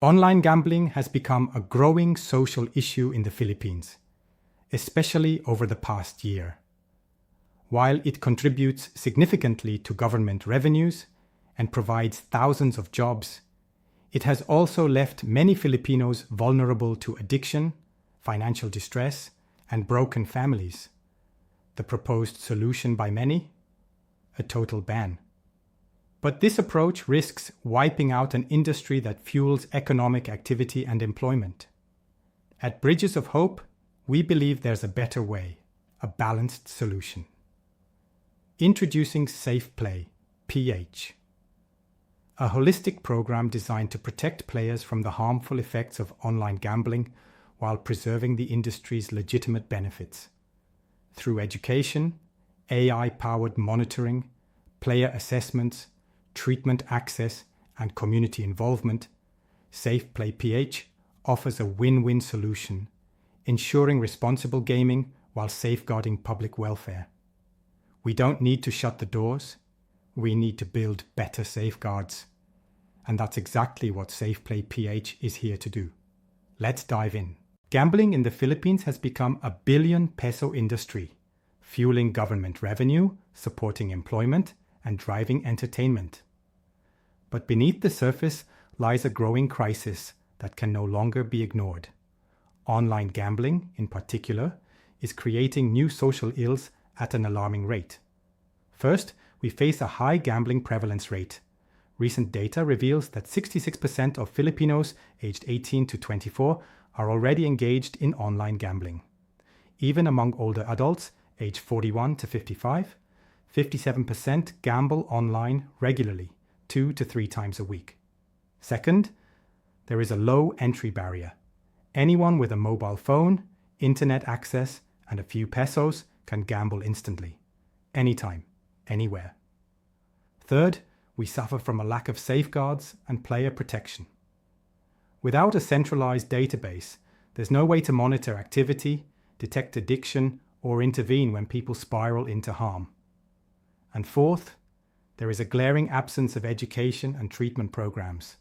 Online gambling has become a growing social issue in the Philippines, especially over the past year. While it contributes significantly to government revenues and provides thousands of jobs, it has also left many Filipinos vulnerable to addiction, financial distress, and broken families. The proposed solution by many? A total ban. But this approach risks wiping out an industry that fuels economic activity and employment. At Bridges of Hope, we believe there's a better way, a balanced solution. Introducing Safe Play, PH. A holistic program designed to protect players from the harmful effects of online gambling while preserving the industry's legitimate benefits. Through education, AI-powered monitoring, player assessments, treatment access, and community involvement, Safe Play PH offers a win-win solution, ensuring responsible gaming while safeguarding public welfare. We don't need to shut the doors, we need to build better safeguards. And that's exactly what Safe Play PH is here to do. Let's dive in. Gambling in the Philippines has become a billion-peso industry, fueling government revenue, supporting employment, and driving entertainment. But beneath the surface lies a growing crisis that can no longer be ignored. Online gambling, in particular, is creating new social ills at an alarming rate. First, we face a high gambling prevalence rate. Recent data reveals that 66% of Filipinos aged 18 to 24 are already engaged in online gambling. Even among older adults, aged 41 to 55, 57% gamble online regularly, 2 to 3 times a week. Second, there is a low entry barrier. Anyone with a mobile phone, internet access, and a few pesos can gamble instantly, anytime, anywhere. Third, we suffer from a lack of safeguards and player protection. Without a centralized database, there's no way to monitor activity, detect addiction, or intervene when people spiral into harm. And fourth, there is a glaring absence of education and treatment programs.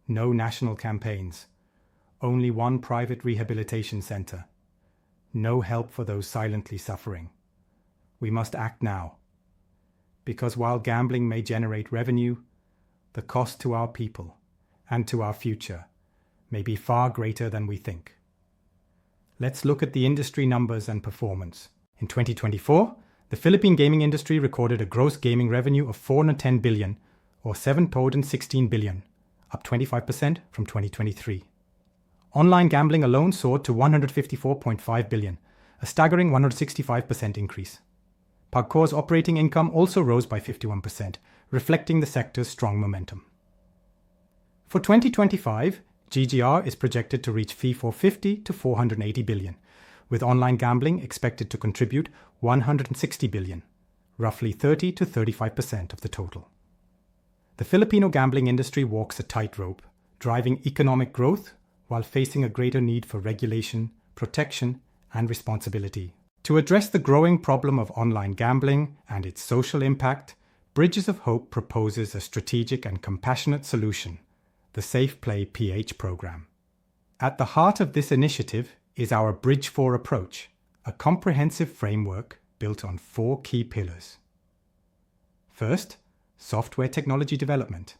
No national campaigns. Only one private rehabilitation center. No help for those silently suffering. We must act now. Because while gambling may generate revenue, the cost to our people and to our future may be far greater than we think. Let's look at the industry numbers and performance. In 2024, the Philippine gaming industry recorded a gross gaming revenue of 410 billion, or 716 billion, up 25% from 2023. Online gambling alone soared to 154.5 billion, a staggering 165% increase. PAGCOR's operating income also rose by 51%, reflecting the sector's strong momentum. For 2025, GGR is projected to reach 450 to 480 billion, with online gambling expected to contribute 160 billion, roughly 30 to 35% of the total. The Filipino gambling industry walks a tightrope, driving economic growth while facing a greater need for regulation, protection, and responsibility. To address the growing problem of online gambling and its social impact, Bridges of Hope proposes a strategic and compassionate solution, the Safe Play PH program. At the heart of this initiative is our Bridge 4 approach, a comprehensive framework built on 4 key pillars. First, software technology development,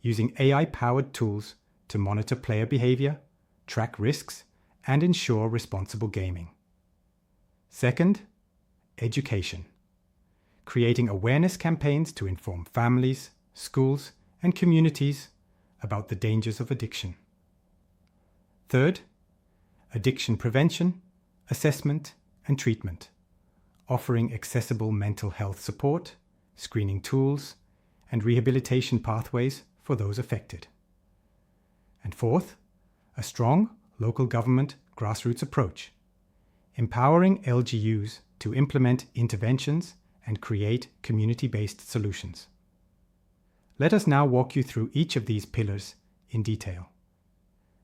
using AI-powered tools to monitor player behavior, track risks, and ensure responsible gaming. Second, education, creating awareness campaigns to inform families, schools, and communities about the dangers of addiction. Third, addiction prevention, assessment, and treatment, offering accessible mental health support, screening tools, and rehabilitation pathways for those affected. And fourth, a strong local government grassroots approach, empowering LGUs to implement interventions and create community-based solutions. Let us now walk you through each of these pillars in detail,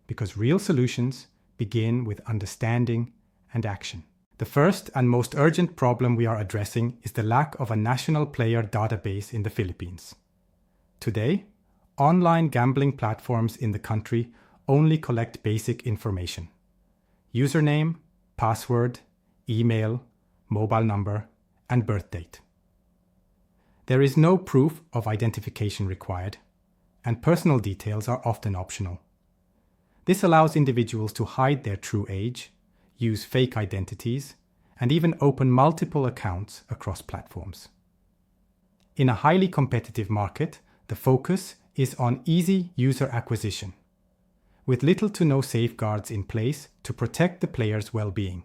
because real solutions begin with understanding and action. The first and most urgent problem we are addressing is the lack of a national player database in the Philippines. Today, online gambling platforms in the country only collect basic information: username, password, email, mobile number, and birth date. There is no proof of identification required, and personal details are often optional. This allows individuals to hide their true age, use fake identities, and even open multiple accounts across platforms. In a highly competitive market, the focus is on easy user acquisition, with little to no safeguards in place to protect the player's well-being.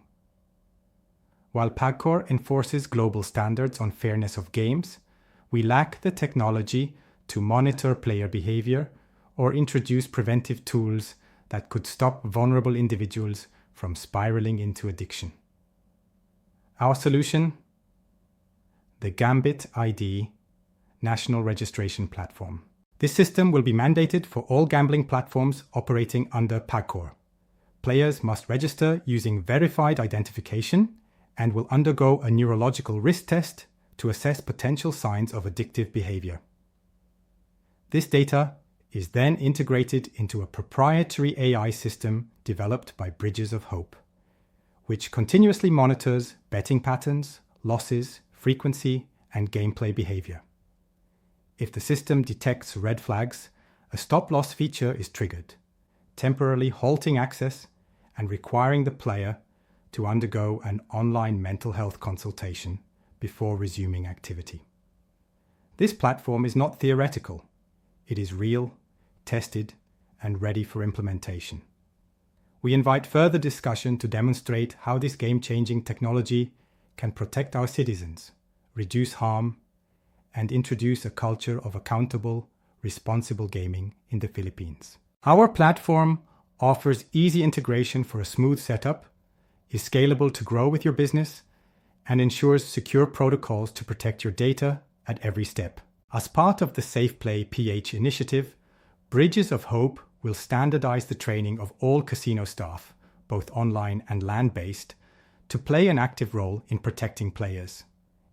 While Pagcor enforces global standards on fairness of games, we lack the technology to monitor player behavior or introduce preventive tools that could stop vulnerable individuals from spiraling into addiction. Our solution? The Gambit ID National Registration Platform. This system will be mandated for all gambling platforms operating under Pagcor. Players must register using verified identification and will undergo a neurological risk test to assess potential signs of addictive behavior. This data is then integrated into a proprietary AI system developed by Bridges of Hope, which continuously monitors betting patterns, losses, frequency, and gameplay behavior. If the system detects red flags, a stop-loss feature is triggered, temporarily halting access and requiring the player to undergo an online mental health consultation before resuming activity. This platform is not theoretical. It is real, tested, and ready for implementation. We invite further discussion to demonstrate how this game-changing technology can protect our citizens, reduce harm, and introduce a culture of accountable, responsible gaming in the Philippines. Our platform offers easy integration for a smooth setup, is scalable to grow with your business, and ensures secure protocols to protect your data at every step. As part of the Safe Play PH initiative, Bridges of Hope will standardize the training of all casino staff, both online and land-based, to play an active role in protecting players.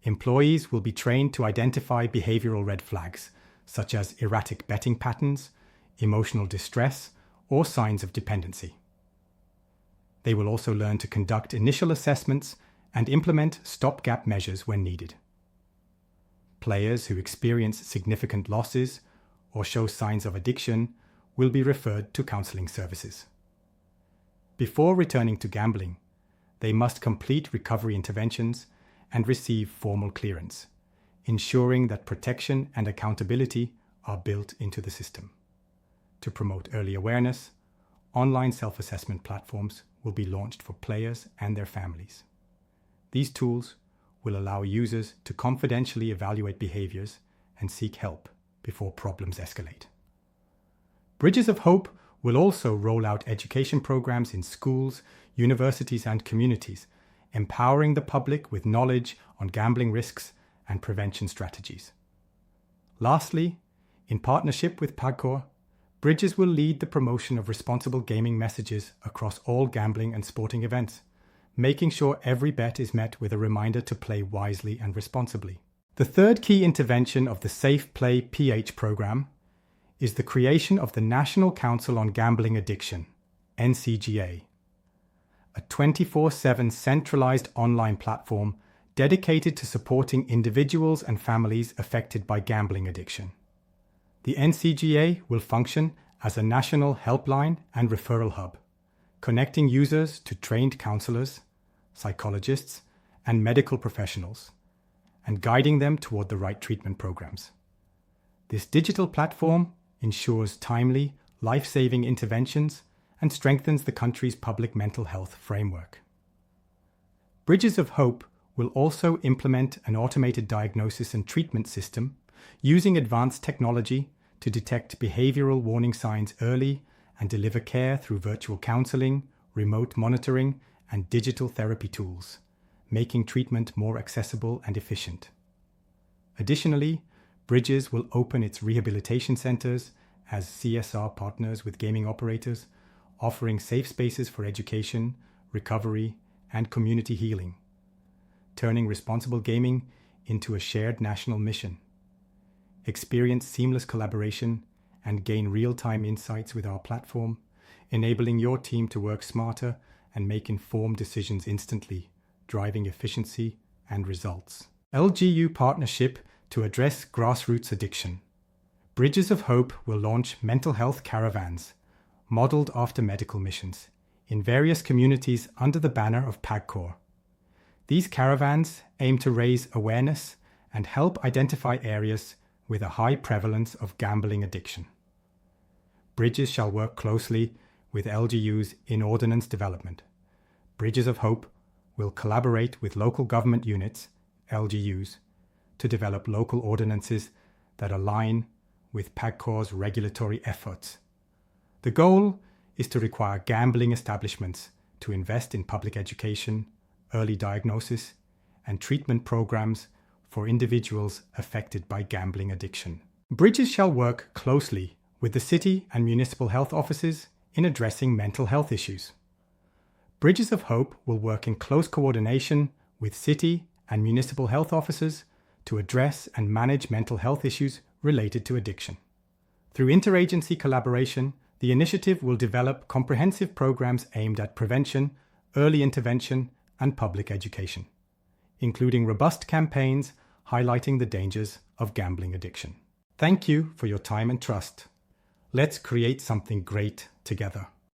Employees will be trained to identify behavioral red flags, such as erratic betting patterns, emotional distress, or signs of dependency. They will also learn to conduct initial assessments and implement stopgap measures when needed. Players who experience significant losses or show signs of addiction will be referred to counseling services. Before returning to gambling, they must complete recovery interventions and receive formal clearance, ensuring that protection and accountability are built into the system. To promote early awareness, online self-assessment platforms will be launched for players and their families. These tools will allow users to confidentially evaluate behaviors and seek help before problems escalate. Bridges of Hope will also roll out education programs in schools, universities, and communities, empowering the public with knowledge on gambling risks and prevention strategies. Lastly, in partnership with Pagcor, Bridges will lead the promotion of responsible gaming messages across all gambling and sporting events, making sure every bet is met with a reminder to play wisely and responsibly. The third key intervention of the Safe Play PH program is the creation of the National Council on Gambling Addiction, NCGA, a 24/7 centralized online platform dedicated to supporting individuals and families affected by gambling addiction. The NCGA will function as a national helpline and referral hub, connecting users to trained counselors, psychologists, and medical professionals, and guiding them toward the right treatment programs. This digital platform ensures timely, life-saving interventions and strengthens the country's public mental health framework. Bridges of Hope will also implement an automated diagnosis and treatment system using advanced technology to detect behavioral warning signs early and deliver care through virtual counseling, remote monitoring, and digital therapy tools, making treatment more accessible and efficient. Additionally, Bridges will open its rehabilitation centers as CSR partners with gaming operators, offering safe spaces for education, recovery, and community healing, turning responsible gaming into a shared national mission. Experience seamless collaboration and gain real-time insights with our platform, enabling your team to work smarter and make informed decisions instantly, driving efficiency and results. LGU partnership to address grassroots addiction. Bridges of Hope will launch mental health caravans, modeled after medical missions, in various communities under the banner of PAGCOR. These caravans aim to raise awareness and help identify areas with a high prevalence of gambling addiction. Bridges shall work closely with LGUs in ordinance development. Bridges of Hope will collaborate with local government units, LGUs, to develop local ordinances that align with PAGCOR's regulatory efforts. The goal is to require gambling establishments to invest in public education, early diagnosis, and treatment programs for individuals affected by gambling addiction. Bridges shall work closely with the city and municipal health offices in addressing mental health issues. Bridges of Hope will work in close coordination with city and municipal health officers to address and manage mental health issues related to addiction. Through interagency collaboration, the initiative will develop comprehensive programs aimed at prevention, early intervention, and public education, including robust campaigns highlighting the dangers of gambling addiction. Thank you for your time and trust. Let's create something great together.